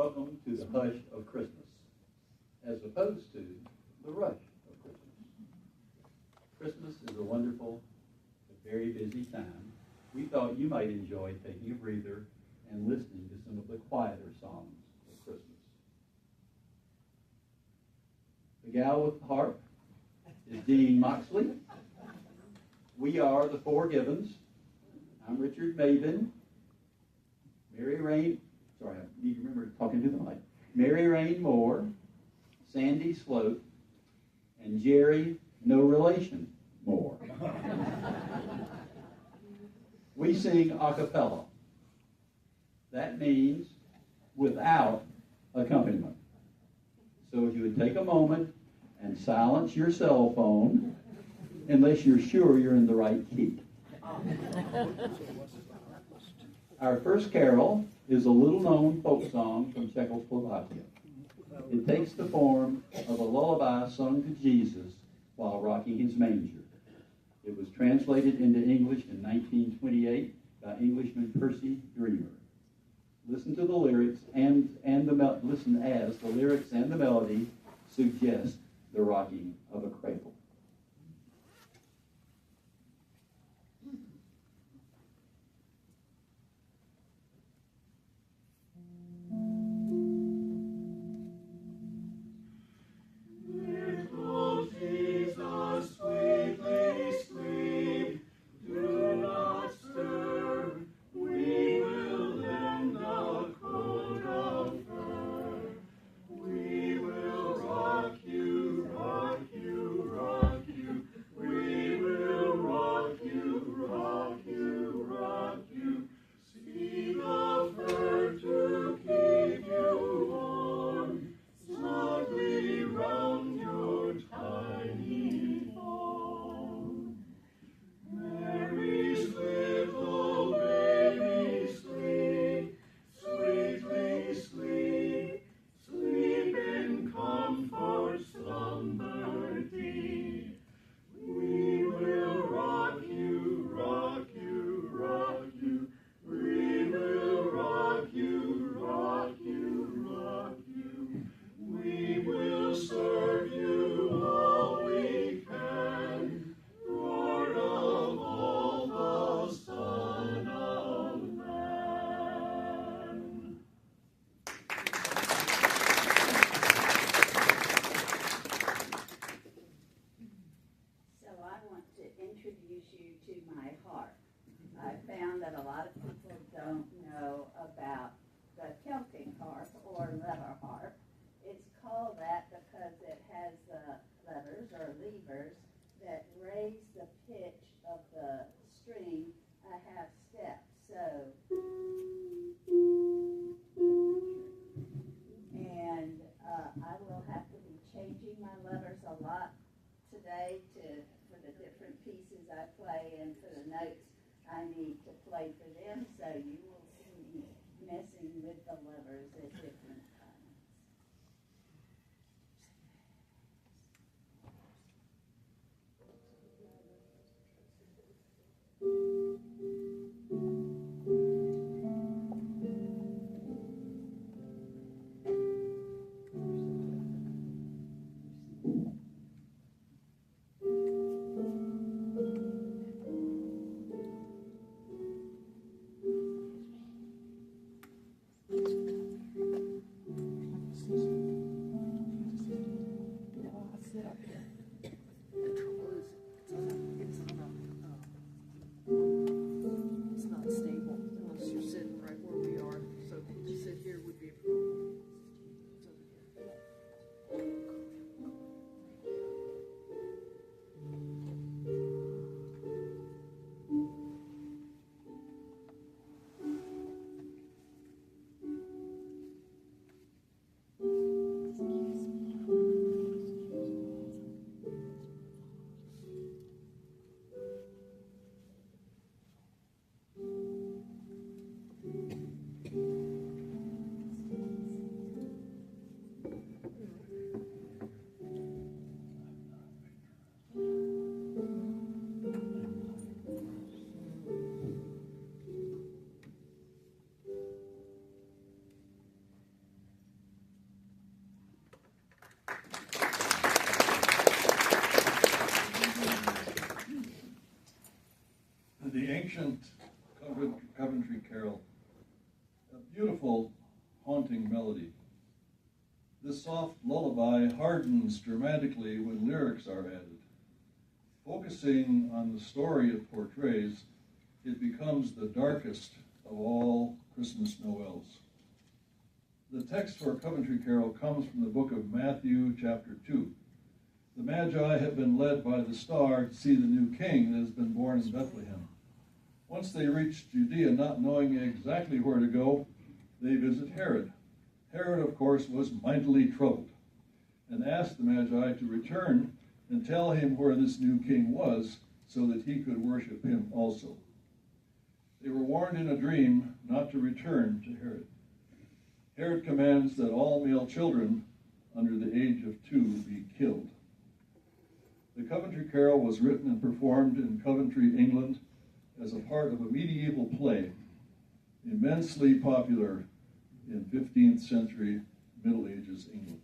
welcome to the hush of Christmas, as opposed to the rush of Christmas. Christmas is a wonderful, but very busy time. We thought you might enjoy taking a breather and listening to some of the quieter songs of Christmas. The gal with the harp is Dean Moxley. We are the FourGivens. I'm Richard Maybin. Raine, sorry, I need to remember talking to the mic. Raine Moore, Sandy Sloat, and Gerry, no relation, Moore. We sing a cappella. That means without accompaniment. So if you would take a moment and silence your cell phone, unless you're sure you're in the right key. Our first carol is a little-known folk song from Czechoslovakia. It takes the form of a lullaby sung to Jesus while rocking his manger. It was translated into English in 1928 by Englishman Percy Dreamer. Listen to the lyrics listen as the lyrics and the melody suggest the rocking of a cradle. Carol. A beautiful, haunting melody. This soft lullaby hardens dramatically when lyrics are added. Focusing on the story it portrays, it becomes the darkest of all Christmas Noels. The text for Coventry Carol comes from the book of Matthew, chapter 2. The Magi have been led by the star to see the new king that has been born in Bethlehem. Once they reach Judea, not knowing exactly where to go, they visit Herod. Herod, of course, was mightily troubled and asked the Magi to return and tell him where this new king was so that he could worship him also. They were warned in a dream not to return to Herod. Herod commands that all male children under the age of 2 be killed. The Coventry Carol was written and performed in Coventry, England, as a part of a medieval play, immensely popular in 15th century Middle Ages England.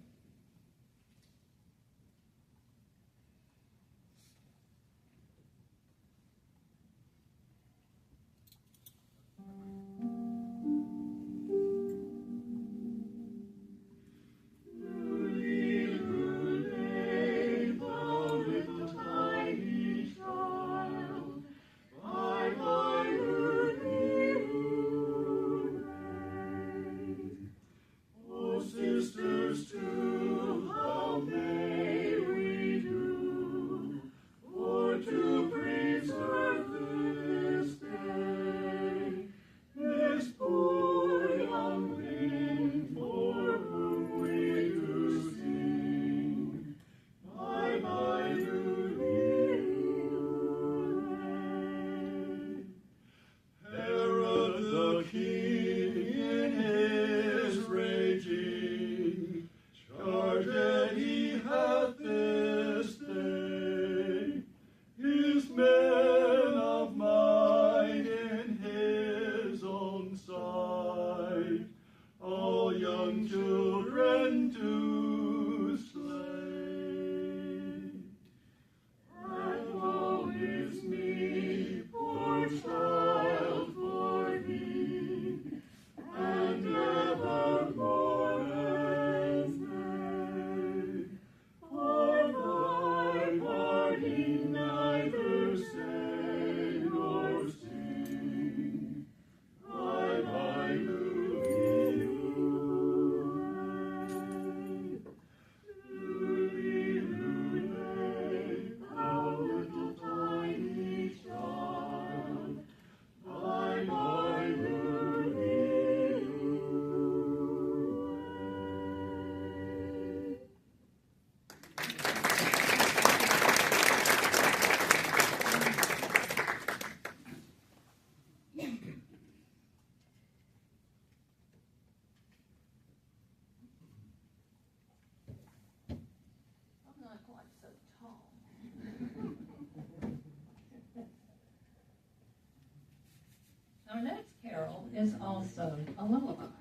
Our next carol is also a lullaby,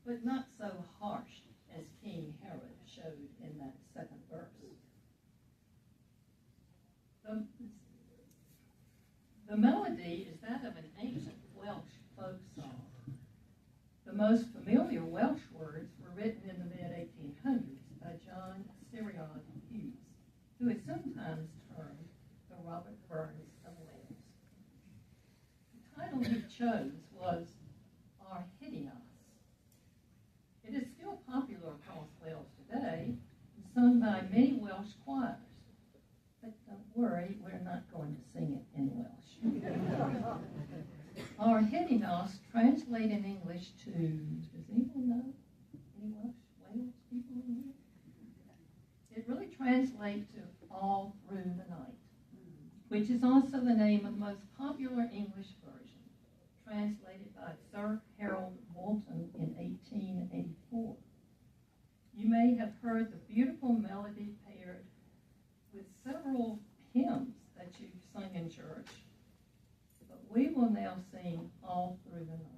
but not so harsh as King Herod showed in that second verse. The melody is that of an ancient Welsh folk song. The most familiar Welsh words were written in the mid-1800s by John Sirion Hughes, who is sometimes termed the Robert Burns of Wales. The title he chose was Harpist. It is still popular across Wales today and sung by many Welsh choirs. But don't worry, we're not going to sing it in Welsh. Harpist translate in English to, does anyone know? Any Wales people in here? It really translates to All Through the Night, which is also the name of the most popular English version, translated by Sir Harold Walton in 1884. You may have heard the beautiful melody paired with several hymns that you've sung in church, but we will now sing All Through the Night.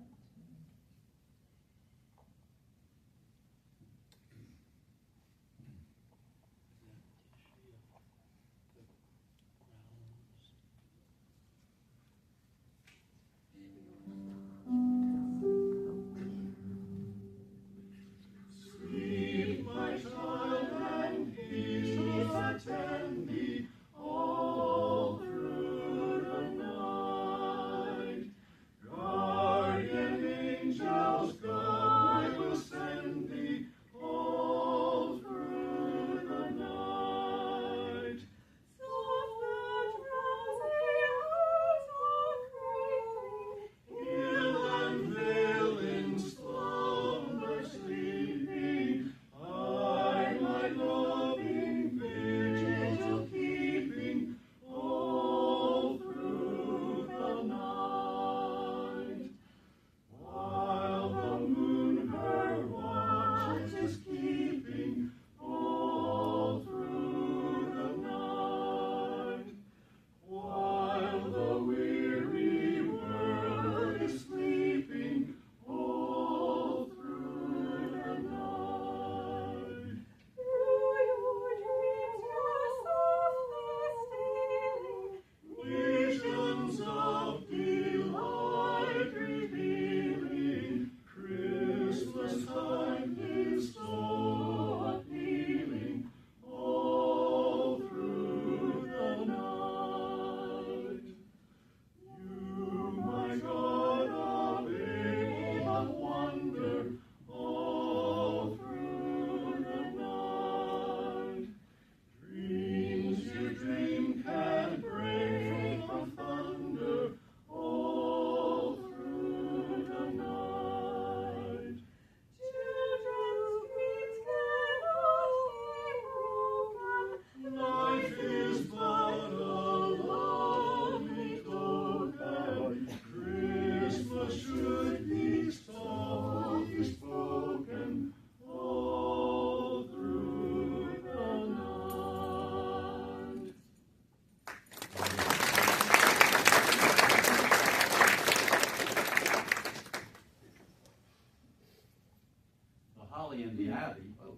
and the ivy, oh,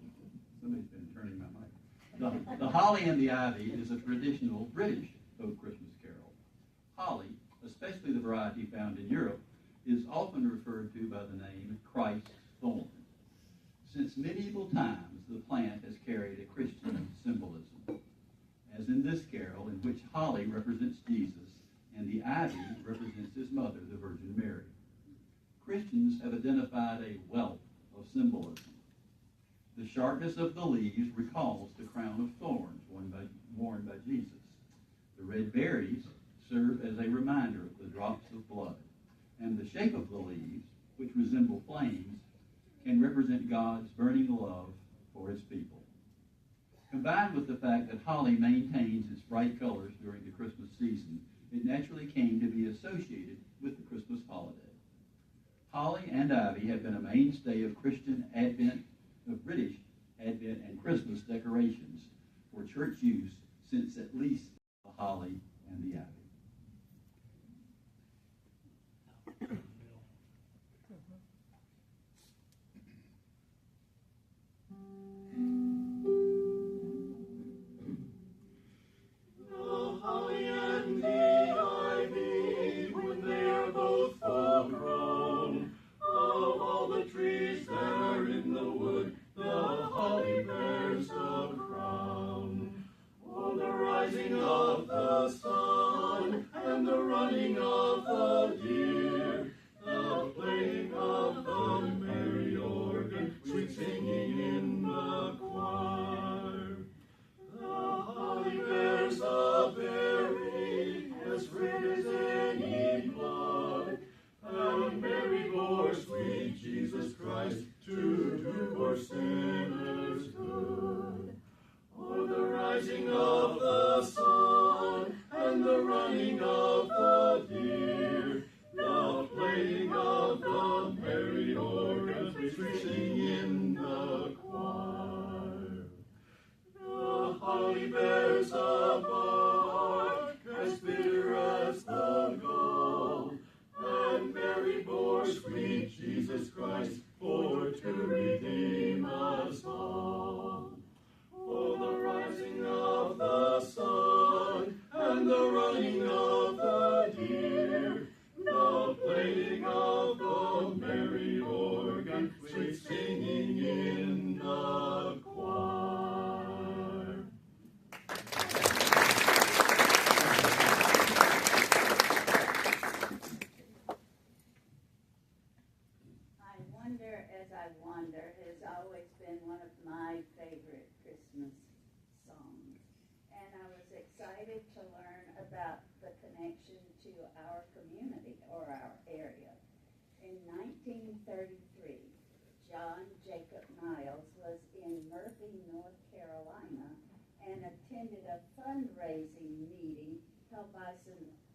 somebody's been turning my mic. The holly and the ivy is a traditional British folk Christmas carol. Holly, especially the variety found in Europe, is often referred to by the name Christ's thorn. Since medieval times, the plant has carried a Christian symbolism, as in this carol, in which holly represents Jesus and the ivy represents his mother, the Virgin Mary. Christians have identified a wealth of symbolism. The sharpness of the leaves recalls the crown of thorns worn by Jesus. The red berries serve as a reminder of the drops of blood, and the shape of the leaves, which resemble flames, can represent God's burning love for his people. Combined with the fact that holly maintains its bright colors during the Christmas season, it naturally came to be associated with the Christmas holiday. Holly and ivy have been a mainstay of British Advent and Christmas decorations for church use since at least the holly and the ivy.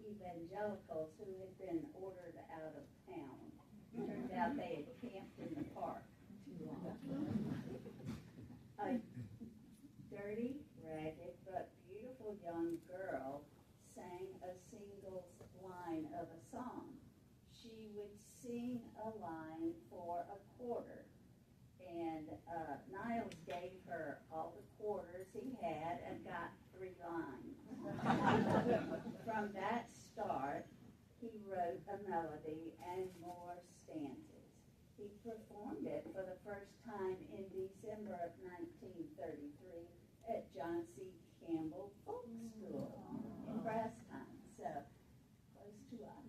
Evangelicals who had been ordered out of town. Turned out they had camped in the park too long. A dirty, ragged, but beautiful young girl sang a single line of a song. She would sing a line for a quarter. And Niles gave her all the quarters he had and got 3 lines. From that start, he wrote a melody and more stanzas. He performed it for the first time in December of 1933 at John C. Campbell Folk School in Brasstown, so close to us.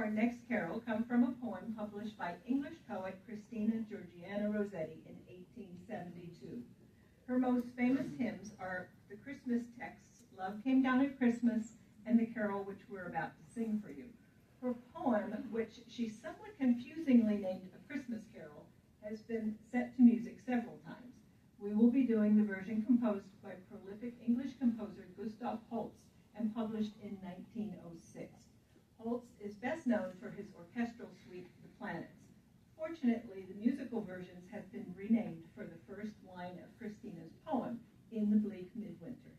our next carol come from a poem published by English poet Christina Georgiana Rossetti in 1872. Her most famous hymns are the Christmas texts, Love Came Down at Christmas, and the carol which we're about to sing for you. Her poem, which she somewhat confusingly named A Christmas Carol, has been set to music several times. We will be doing the version composed by prolific English composer Gustav Holst and published in 1906. Holst is best known for his orchestral suite, The Planets. Fortunately, the musical versions have been renamed for the first line of Christina's poem, In the Bleak Midwinter.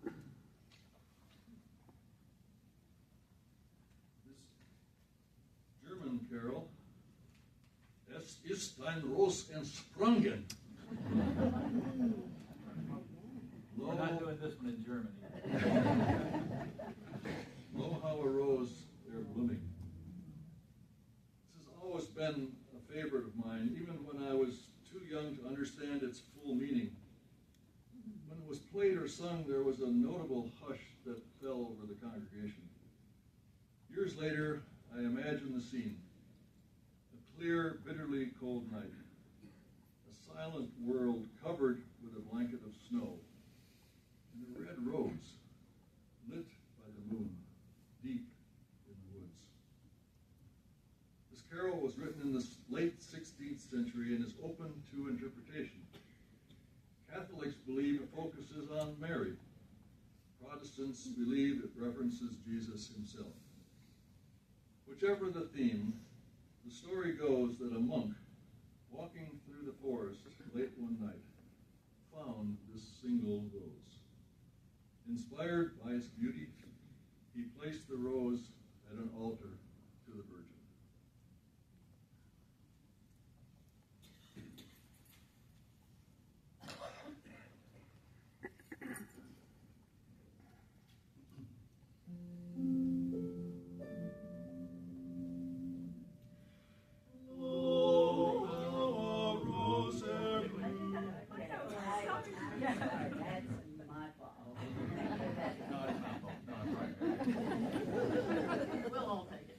This German carol, Es ist ein Ros entsprungen. We're not doing this one in Germany. Lo, how a rose there blooming. This has always been a favorite of mine, even when I was too young to understand its full meaning. When it was played or sung, there was a notable hush that fell over the congregation. Years later, I imagine the scene. A clear, bitterly cold night. A silent world covered with a blanket of snow. And a red rose, lit by the moon, deep in the woods. This carol was written in the late 16th century and is open to interpretation. Catholics believe it focuses on Mary. Protestants believe it references Jesus himself. Whichever the theme, the story goes that a monk, walking through the forest late one night, found this single rose. Inspired by its beauty, he placed the rose at an altar to the Virgin. That's my fault. No, it's not. No, it's right. We'll all take it.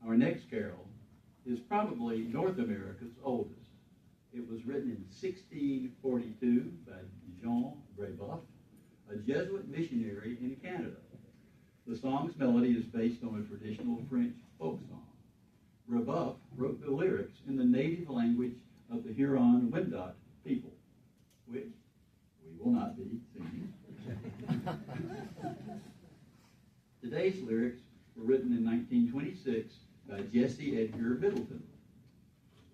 Our next carol is probably North America's oldest. It was written in 1642 by Jean Brebeuf, a Jesuit missionary in Canada. The song's melody is based on a traditional French folk song. Brebeuf wrote the lyrics in the native language of the Huron-Wendat people, which we will not be singing. Today's lyrics were written in 1926 by Jesse Edgar Middleton.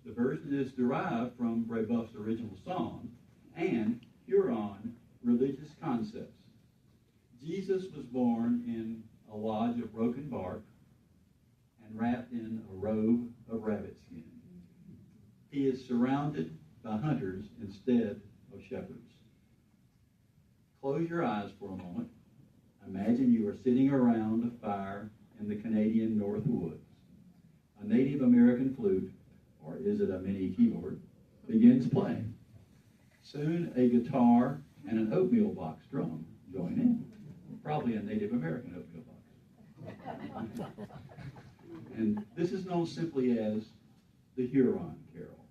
The version is derived from Brebeuf's original song and Huron religious concepts. Jesus was born in a lodge of broken bark and wrapped in a robe of rabbit skin. He is surrounded by hunters instead of shepherds. Close your eyes for a moment. Imagine you are sitting around a fire in the Canadian North Woods. A Native American flute, or is it a mini keyboard, begins playing. Soon a guitar and an oatmeal box drum join in. Probably a Native American oatmeal box. And this is known simply as the Huron Carol.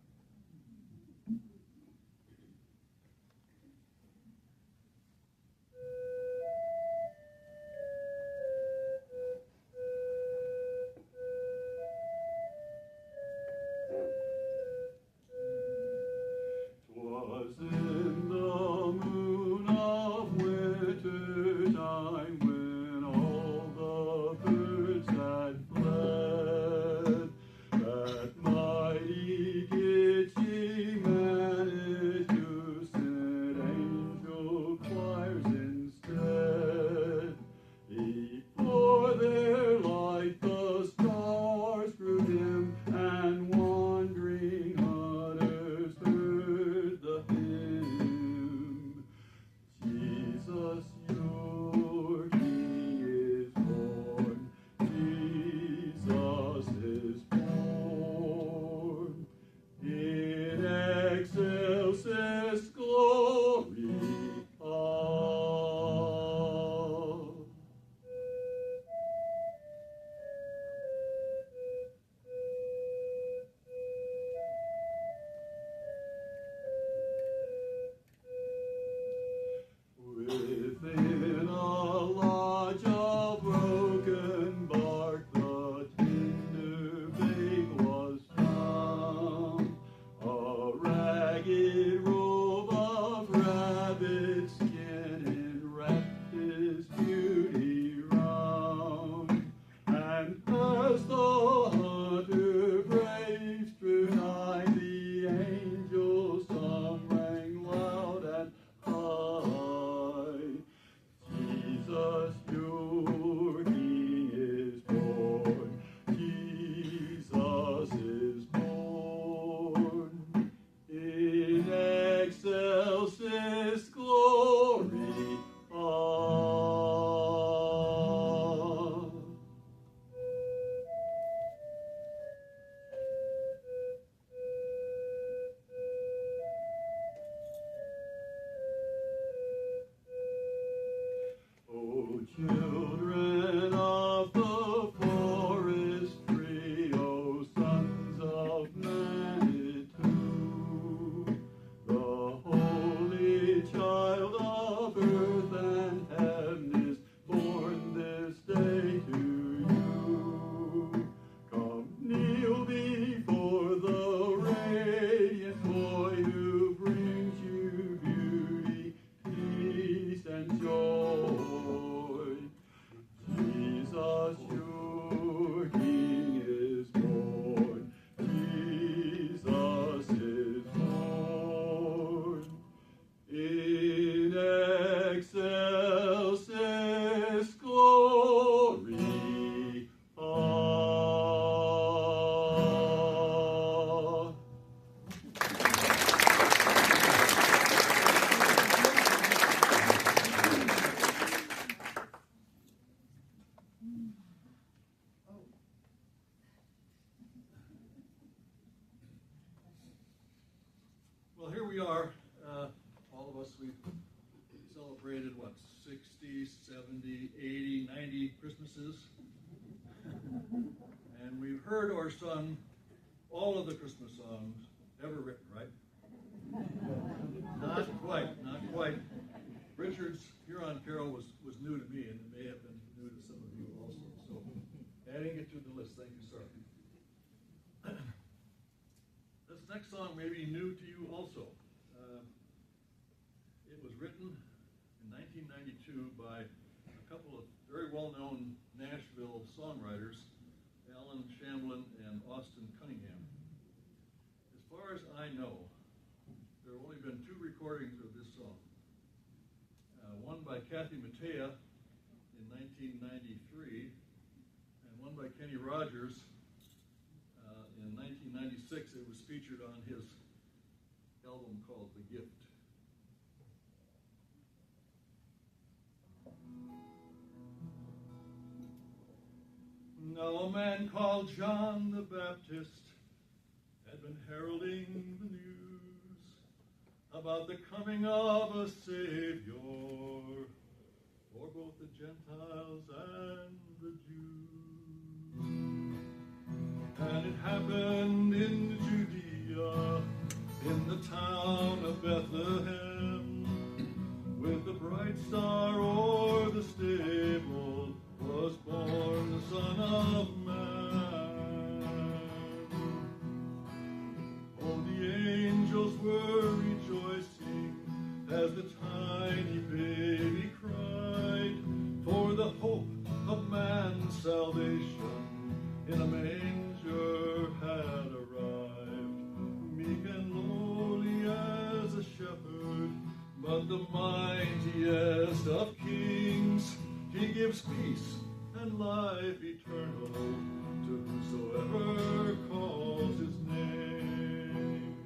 we are, all of us, we've celebrated, 60, 70, 80, 90 Christmases. And we've heard or sung all of the Christmas songs ever written, right? Not quite. Richard's Huron Carol was new to me, and it may have been new to some of you also. So, adding it to the list, thank you, sir. This next song may be new to you also. It was written in 1992 by a couple of very well-known Nashville songwriters, Alan Shamblin and Austin Cunningham. As far as I know, there have only been 2 recordings of this song. One by Kathy Mattea in 1993, and one by Kenny Rogers in 1996. It was featured on his album called The Gift. Now a man called John the Baptist had been heralding the news about the coming of a Savior for both the Gentiles and the Jews. And it happened in Judea, in the town of Bethlehem, with the bright star o'er the stable was born the Son of Man. Oh, the angels were rejoicing as the tiny baby cried, for the hope of man's salvation in a manger had arrived. Meek and lowly as a shepherd, but the mightiest of kings, he gives peace and life eternal to whosoever calls his name.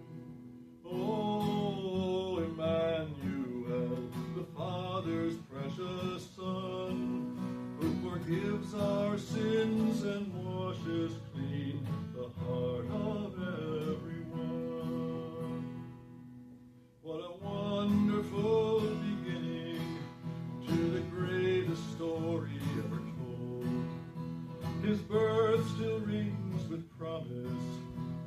Oh, Emmanuel, the Father's precious Son, who forgives our sins and washes clean the heart of everyone. What a wonderful beginning to the greatest story ever told. His birth still rings with promise,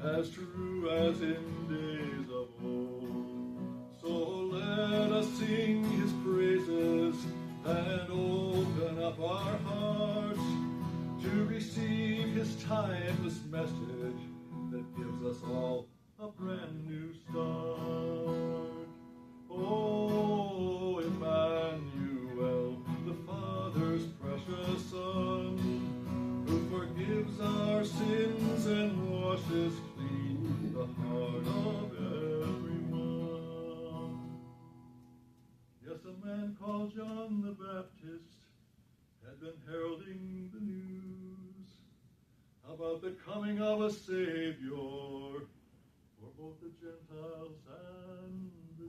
as true as in days of old. So let us sing his praises and open up our hearts to receive his timeless message that gives us all a brand new start. Oh, Emmanuel, the Father's precious Son, who forgives our sins and washes clean the heart of everyone. Yes, a man called John the Baptist had been heralding the news about the coming of a Savior for both the Gentiles and the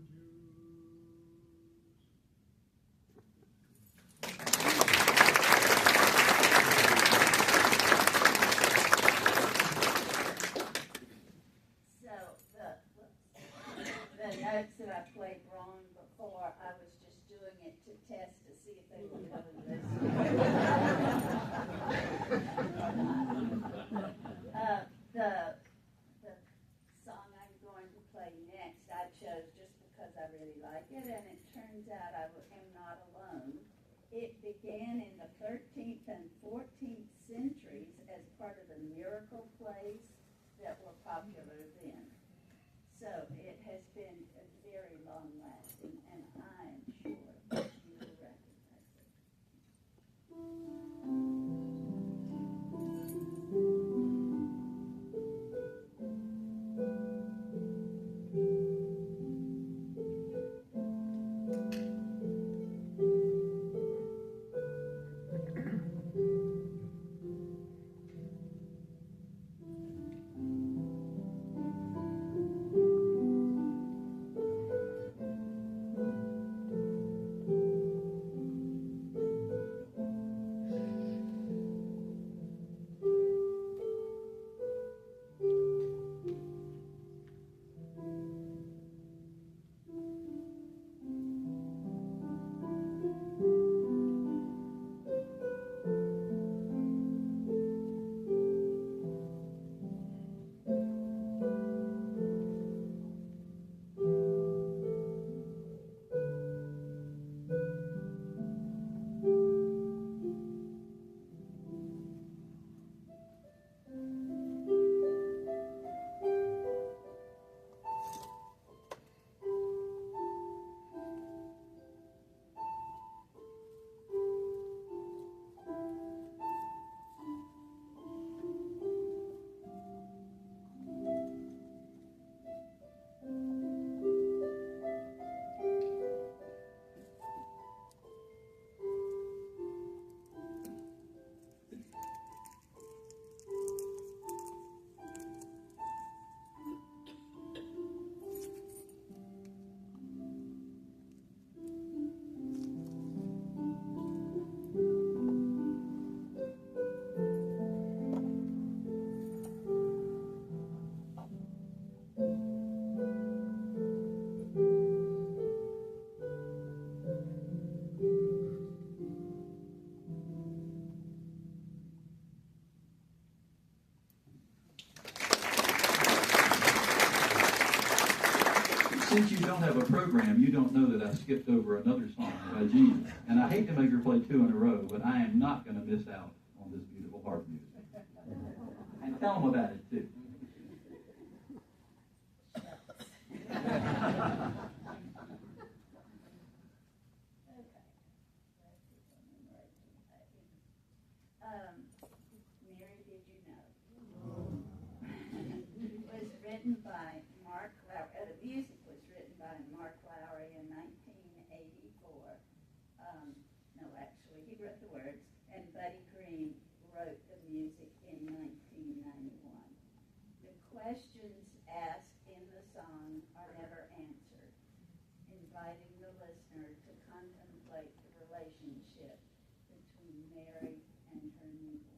The notes that I played wrong before, I was just doing it to test to see if they were coming this the song I'm going to play next, I chose just because I really like it, and it turns out I am not alone. It began in the 13th and 14th centuries as part of the miracle plays that were popular then. So it has been a very long lasting, and I am sure that you will recognize it. since you don't have a program, you don't know that I skipped over another song by Jesus. And I hate to make her play two in a row, but I am not going to miss out on this beautiful harp music. And tell them about it, too. Mary, did you know? Was written by Mark Lowry. The music was written by Mark Lowry in 1984. No, actually, he wrote the words, and Buddy Green wrote the music in 1991. The questions asked in the song are never answered, inviting the listener to contemplate the relationship between Mary and her newborn.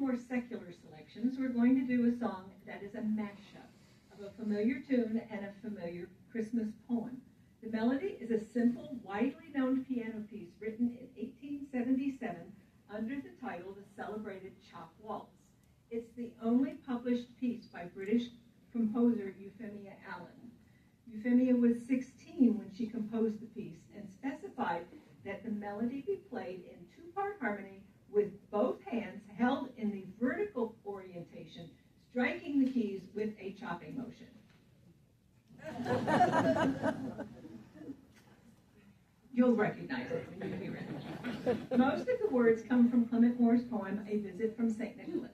more secular selections, we're going to do a song that is a mashup of a familiar tune and a familiar Christmas poem. The melody is a simple, widely known piano piece written in 1877 under the title The Celebrated Chop Waltz. It's the only published piece by British composer Euphemia Allen. Euphemia was 16 when she composed the piece and specified that the melody be played in two-part harmony with both hands held in the vertical orientation, striking the keys with a chopping motion. You'll recognize it when you hear it. Most of the words come from Clement Moore's poem, A Visit from St. Nicholas.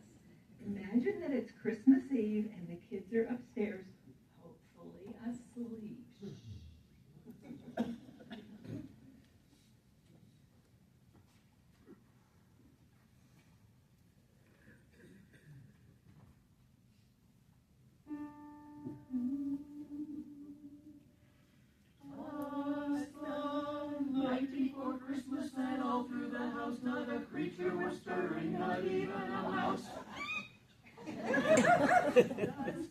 Imagine that it's Christmas Eve and the kids are upstairs, hopefully asleep. Night before Christmas, and all through the house, not a creature was stirring, not even a mouse.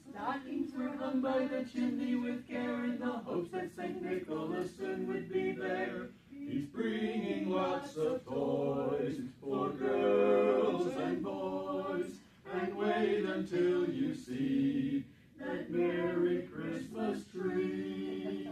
Stockings were hung by the chimney with care in the hopes that St. Nicholas soon would be there. He's bringing lots of toys for girls and boys, and wait until you see that Merry Christmas tree.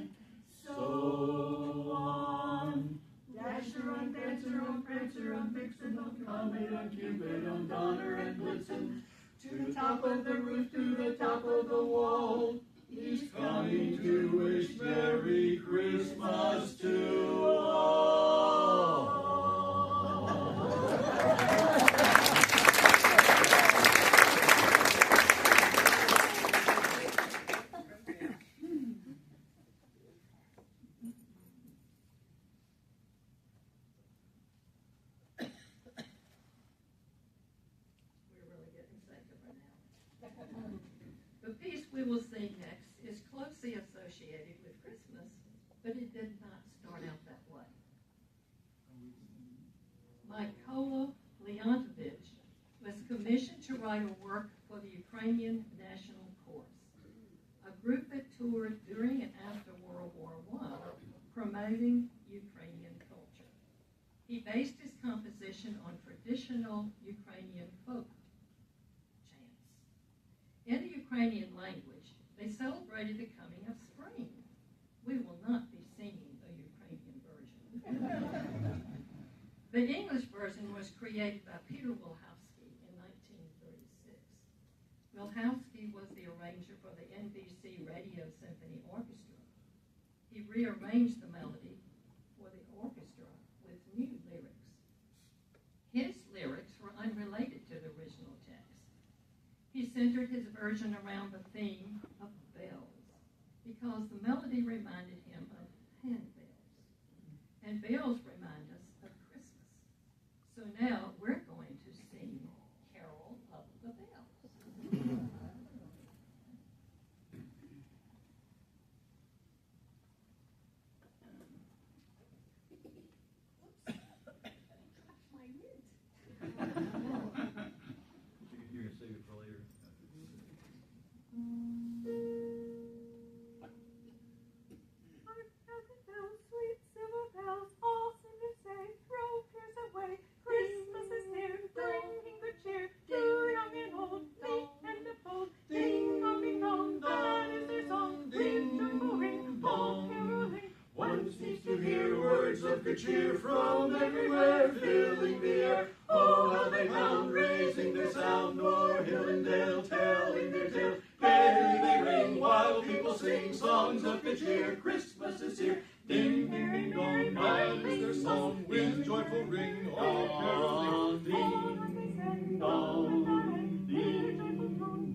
So on. Dasher on Dancer on Prancer on Vixen on Comet on Cupid on Donner and Blitzen, to the top of the roof, to the top of the wall. He's coming to wish Merry Christmas to all. The piece we will sing next is closely associated with Christmas, but it did not start out that way. Mykola Leontovich was commissioned to write a work for the Ukrainian National Chorus, a group that toured during and after World War I, promoting Ukrainian culture. He based his composition on traditional Ukrainian folk chants. In the Ukrainian language, they celebrated the coming of spring. We will not be singing the Ukrainian version. The English version was created by Peter Wilhowsky in 1936. Wilhowsky was the arranger for the NBC Radio Symphony Orchestra. He rearranged the melody for the orchestra with new lyrics. His lyrics were unrelated to the original text. He centered his version around the theme of bells, because the melody reminded him of handbells, and bells remind us of Christmas. So now we're going to sing Carol of the Bells. You're gonna save it for later. Hark, the bells, sweet silver bells, all seem to say, throw cares away. Christmas is near, bringing good cheer to young and old, meek and the bold. Ding dong, that is their song. Ring, joyful ring, all caroling. One seems to hear words of good cheer from everywhere, filling the air. Oh, how they pound, raising their sound, o'er hill and dale, telling their tale. Gaily they ring, while people sing songs of good cheer. Christmas is here. Ding, ding, ding, dong, that is their song, with joyful ring, all caroling. Ding, dong, ding, ding, dong.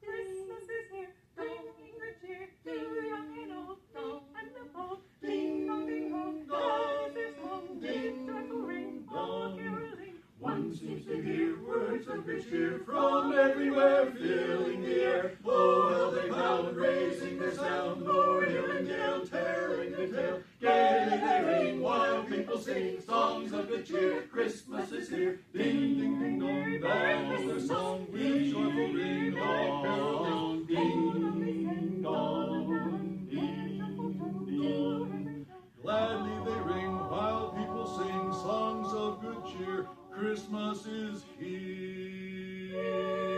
Christmas is here, bringing good cheer to young and old, meek and the bold. Ding, Ding dong, that is their song. ding, Joyful ring, all caroling. One seems to hear words of good cheer from everywhere, filling the air. Oh, how they pound, raising their sound, o'er hill and dale, telling their tale. Gaily they ring, while people sing songs of good cheer. Christmas is here. Ding, ding, ding, dong, that is their song, with joyful ring, all caroling. Ding, ding, dong, ding, ding. Gladly they ring while people sing songs of good cheer. Christmas is here.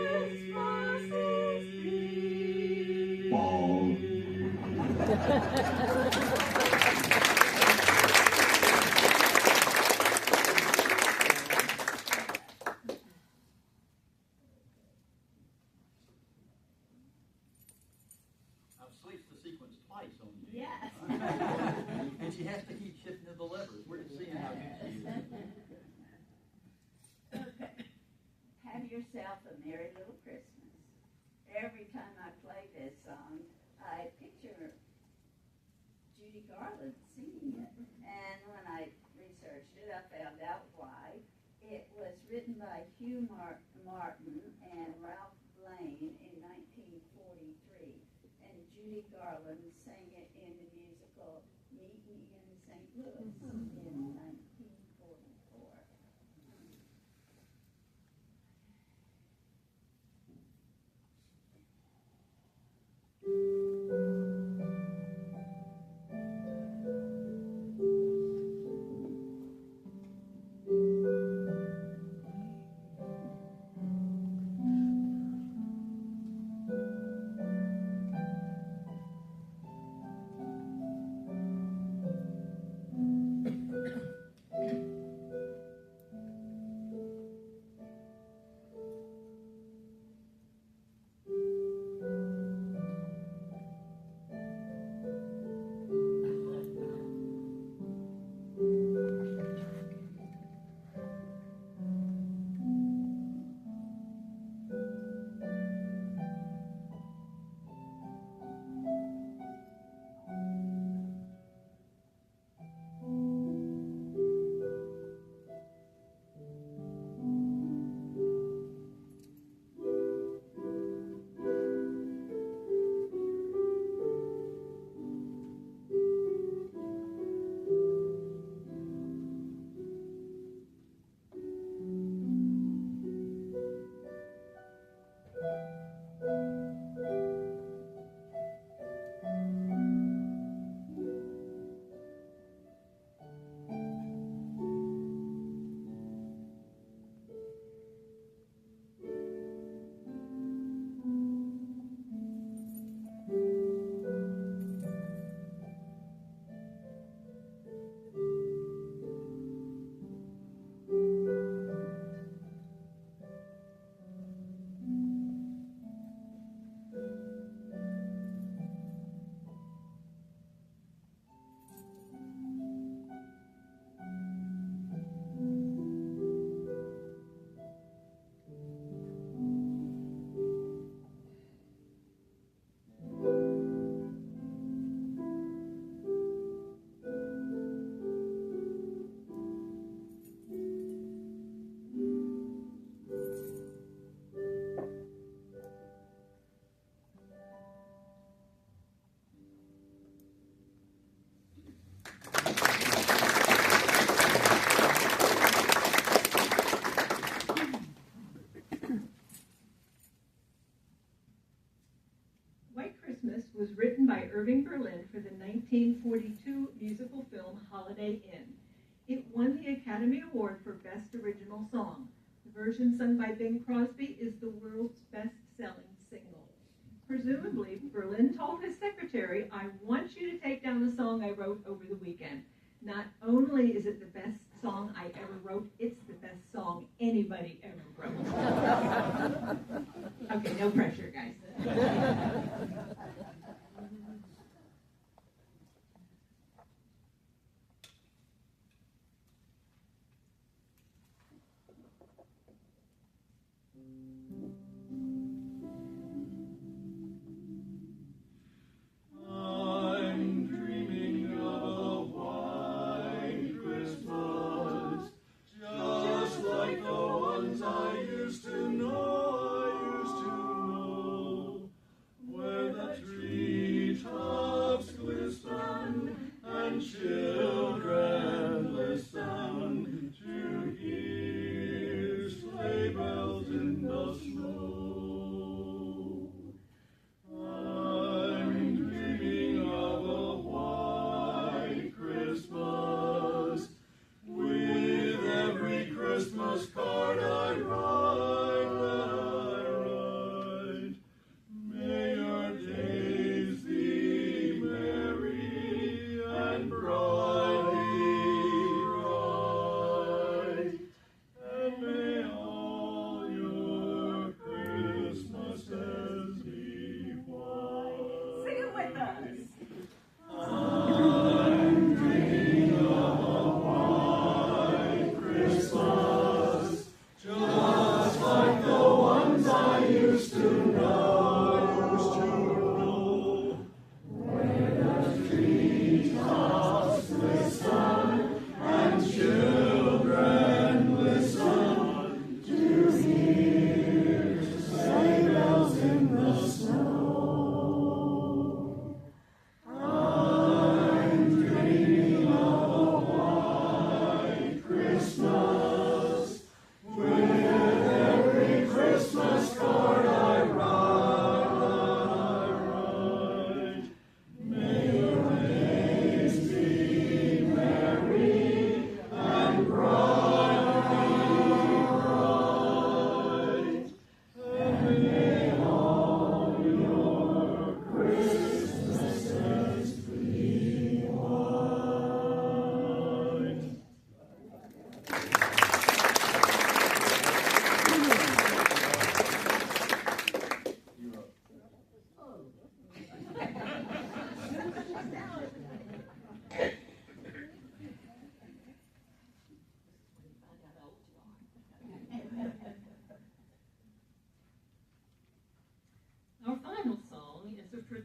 Christmas is here. I'm switch the sequence twice on you. Yes. And she has to keep shifting the levers. We're just seeing how good she is. Okay. Have yourself a merry little Christmas. Every time I play this song, I picture Judy Garland singing it. And when I researched it, I found out why. It was written by Hugh Martin and Ralph Blaine in 1943. And Judy Garland sang it in the musical Meet Me in St. Louis in 1944. Was written by Irving Berlin for the 1942 musical film Holiday Inn. It won the Academy Award for Best Original Song. The version sung by Bing Crosby is the world's best-selling single. Presumably, Berlin told his secretary, "I want you to take down the song I wrote over the weekend. Not only is it the best song I ever wrote, it's the best song anybody ever wrote." Okay, no pressure, guys. I'm dreaming of a white Christmas, just like the ones I used to know,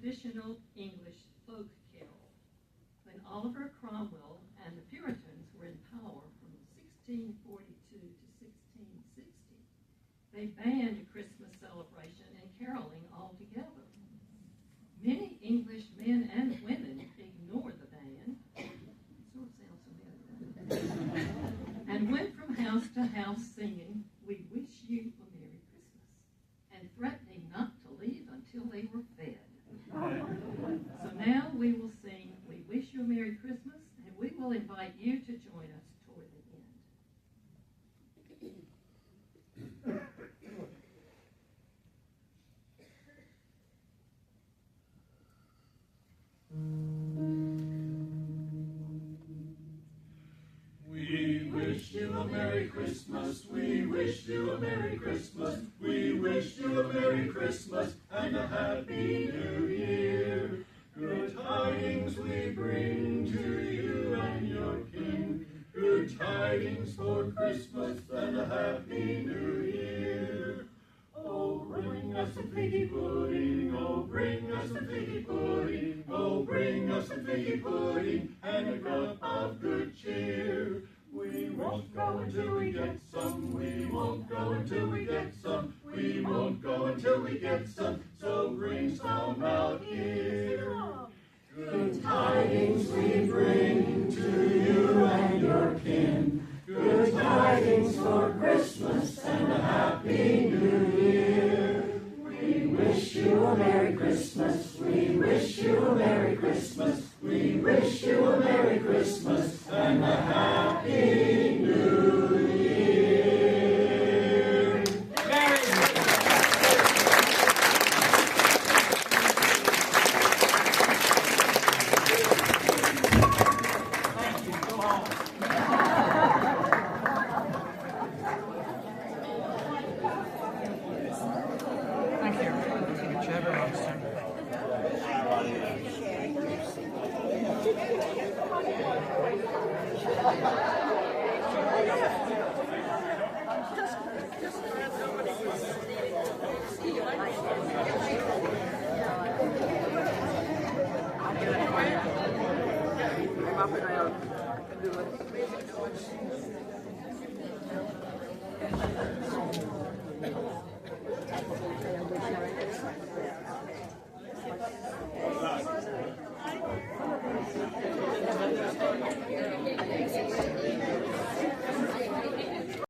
traditional English folk carol. When Oliver Cromwell and the Puritans were in power from 1642 to 1660, they banned a Christmas celebration and caroling altogether. Many English men and women ignored the ban, sort of sounds familiar, and went from house to house singing, "We wish you a Merry Christmas," and threatening not to leave until they were fed. So now we will sing "We Wish You a Merry Christmas," and we will invite you to join us toward the end. We wish you a Merry Christmas, we wish you a Merry Christmas, we wish you a Merry Christmas and a Happy New Year. Good tidings we bring to you and your kin, good tidings for Christmas and a Happy New Year. Oh, bring us some figgy pudding, oh, bring us some figgy pudding, oh, bring us some figgy pudding and a cup of good cheer. We won't go until we get some, we won't go until we get some, we won't go until we get some, so bring some out here. Good tidings we bring to you and your kin, good tidings for Christmas and a Happy New Year. We wish you a Merry Christmas, we wish you a Merry Christmas, we wish you a Merry Christmas and a Happy New Year. Merry Thank you. Go home. Thank you. Take a chair, officer. I'll get it for you. I'm up and out. I can do it.